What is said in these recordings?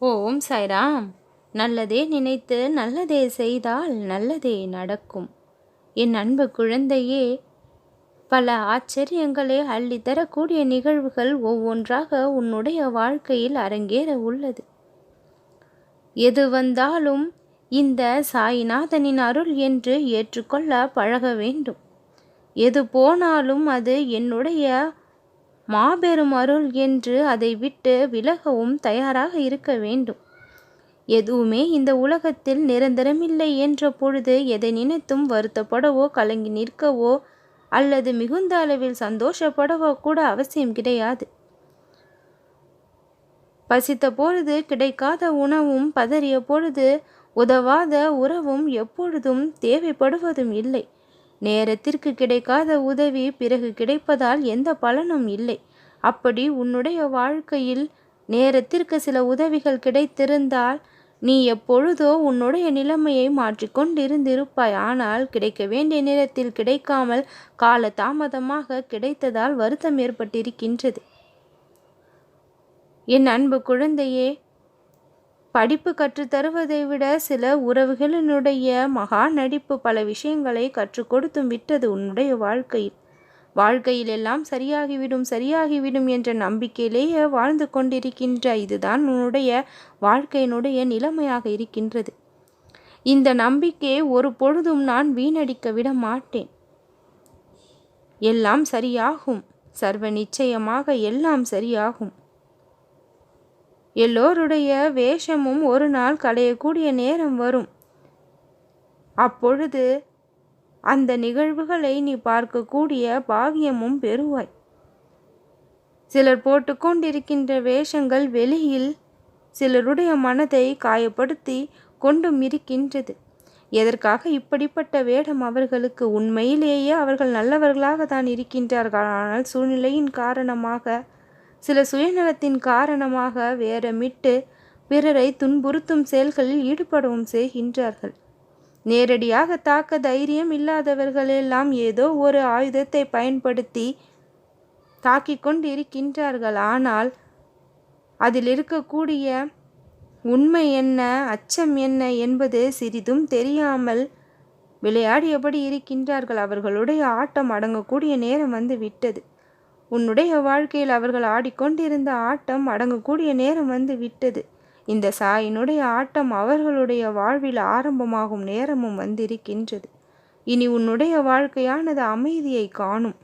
ஓம் சாய்ராம். நல்லதே நினைத்து நல்லதே செய்தால் நல்லதே நடக்கும். என் அன்பு குழந்தையே, பல ஆச்சரியங்களை அள்ளித்தரக்கூடிய நிகழ்வுகள் ஒவ்வொன்றாக உன்னுடைய வாழ்க்கையில் அரங்கேற உள்ளது. எது வந்தாலும் இந்த சாய்நாதனின் அருள் என்று ஏற்றுக்கொள்ள பழக வேண்டும். எது போனாலும் அது என்னுடைய மாபெரும் அருள் என்று அதை விட்டு விலகவும் தயாராக இருக்க வேண்டும். எதுவுமே இந்த உலகத்தில் நிரந்தரமில்லை என்ற பொழுது எதை நினைத்தும் வருத்தப்படவோ கலங்கி நிற்கவோ அல்லது மிகுந்த அளவில் சந்தோஷப்படவோ கூட அவசியம் கிடையாது. பசித்த பொழுது கிடைக்காத உணவும் பதறிய பொழுது உதவாத உறவும் எப்பொழுதும் தேவைப்படுவதும் இல்லை. நேரத்திற்கு கிடைக்காத உதவி பிறகு கிடைப்பதால் எந்த பலனும் இல்லை. அப்படி உன்னுடைய வாழ்க்கையில் நேரத்திற்கு சில உதவிகள் கிடைத்திருந்தால் நீ எப்பொழுதோ உன்னுடைய நிலைமையை மாற்றிக்கொண்டிருந்திருப்பாய். ஆனால் கிடைக்க வேண்டிய நேரத்தில் கிடைக்காமல் கால தாமதமாக கிடைத்ததால் வருத்தம் ஏற்பட்டிருக்கின்றது. என் அன்பு குழந்தையே, படிப்பு கற்றுத்தருவதை விட சில உறவுகளினுடைய மகா நடிப்பு பல விஷயங்களை கற்றுக் கொடுத்தும் விட்டது உன்னுடைய வாழ்க்கையில் எல்லாம் சரியாகிவிடும் என்ற நம்பிக்கையிலேயே வாழ்ந்து கொண்டிருக்கின்ற இதுதான் உன்னுடைய வாழ்க்கையினுடைய நிலைமையாக இருக்கின்றது. இந்த நம்பிக்கையை ஒரு பொழுதும் நான் வீணடிக்க விட மாட்டேன். எல்லாம் சரியாகும், சர்வ நிச்சயமாக எல்லாம் சரியாகும். எல்லோருடைய வேஷமும் ஒரு நாள் களையக்கூடிய நேரம் வரும். அப்பொழுது அந்த நிகழ்வுகளை நீ பார்க்கக்கூடிய பாகியமும் பெறுவாய். சிலர் போட்டுக்கொண்டிருக்கின்ற வேஷங்கள் வெளியில் சிலருடைய மனதை காயப்படுத்தி கொண்டும் இருக்கின்றது. எதற்காக இப்படிப்பட்ட வேடம் அவர்களுக்கு? உண்மையிலேயே அவர்கள் நல்லவர்களாக தான் இருக்கின்றார்கள். ஆனால் சூழ்நிலையின் காரணமாக, சில சுயநலத்தின் காரணமாக வேறமிட்டு பிறரை துன்புறுத்தும் செயல்களில் ஈடுபடவும் செய்கின்றார்கள். நேரடியாக தாக்க தைரியம் இல்லாதவர்களெல்லாம் ஏதோ ஒரு ஆயுதத்தை பயன்படுத்தி தாக்கிக் கொண்டு இருக்கின்றார்கள். ஆனால் அதில் இருக்கக்கூடிய உண்மை என்ன, அச்சம் என்ன என்பது சிறிதும் தெரியாமல் விளையாடியபடி இருக்கின்றார்கள். அவர்களுடைய ஆட்டம் அடங்கக்கூடிய நேரம் வந்து விட்டது. உன்னுடைய வாழ்க்கையில் அவர்கள் ஆடிக்கொண்டிருந்த ஆட்டம் அடங்கக்கூடிய நேரம் வந்து விட்டது. இந்த சாயினுடைய ஆட்டம் அவர்களுடைய வாழ்வில் ஆரம்பமாகும் நேரமும் வந்திருக்கின்றது. இனி உன்னுடைய வாழ்க்கையானது அமைதியை காணும்.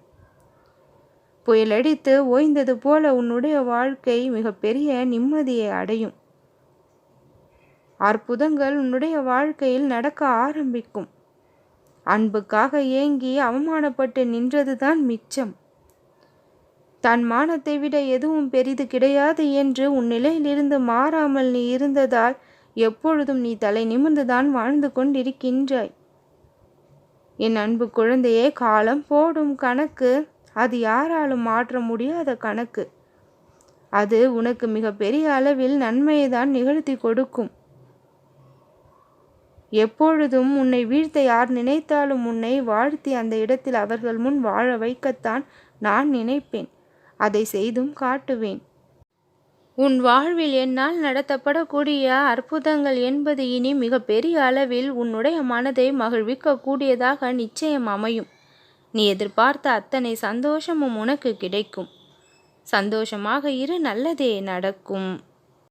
புயலடித்து ஓய்ந்தது போல உன்னுடைய வாழ்க்கை மிகப்பெரிய நிம்மதியை அடையும். அற்புதங்கள் உன்னுடைய வாழ்க்கையில் நடக்க ஆரம்பிக்கும். அன்புக்காக ஏங்கி அவமானப்பட்டு நின்றதுதான் மிச்சம். தன் மானத்தை விட எதுவும் பெரிது கிடையாது என்று உன் நிலையிலிருந்து மாறாமல் நீ இருந்ததால் எப்பொழுதும் நீ தலை நிமிர்ந்துதான் வாழ்ந்து கொண்டிருக்கின்றாய். என் அன்பு குழந்தையே, காலம் போடும் கணக்கு அது யாராலும் மாற்ற முடியாத கணக்கு. அது உனக்கு மிக பெரிய அளவில் நன்மையை தான் நிகழ்த்தி கொடுக்கும். எப்பொழுதும் உன்னை வீழ்த்த யார் நினைத்தாலும் உன்னை வாழ்த்தி அந்த இடத்தில் அவர்கள் முன் வாழ வைக்கத்தான் நான் நினைப்பேன். அதை செய்தும் காட்டுவேன். உன் வாழ்வில் என்னால் நடத்தப்படக்கூடிய அற்புதங்கள் என்பது இனி மிக பெரிய அளவில் உன்னுடைய மனதை மகிழ்விக்க கூடியதாக நிச்சயம் அமையும். நீ எதிர்பார்த்த அத்தனை சந்தோஷமும் உனக்கு கிடைக்கும். சந்தோஷமாக இரு, நல்லதே நடக்கும்.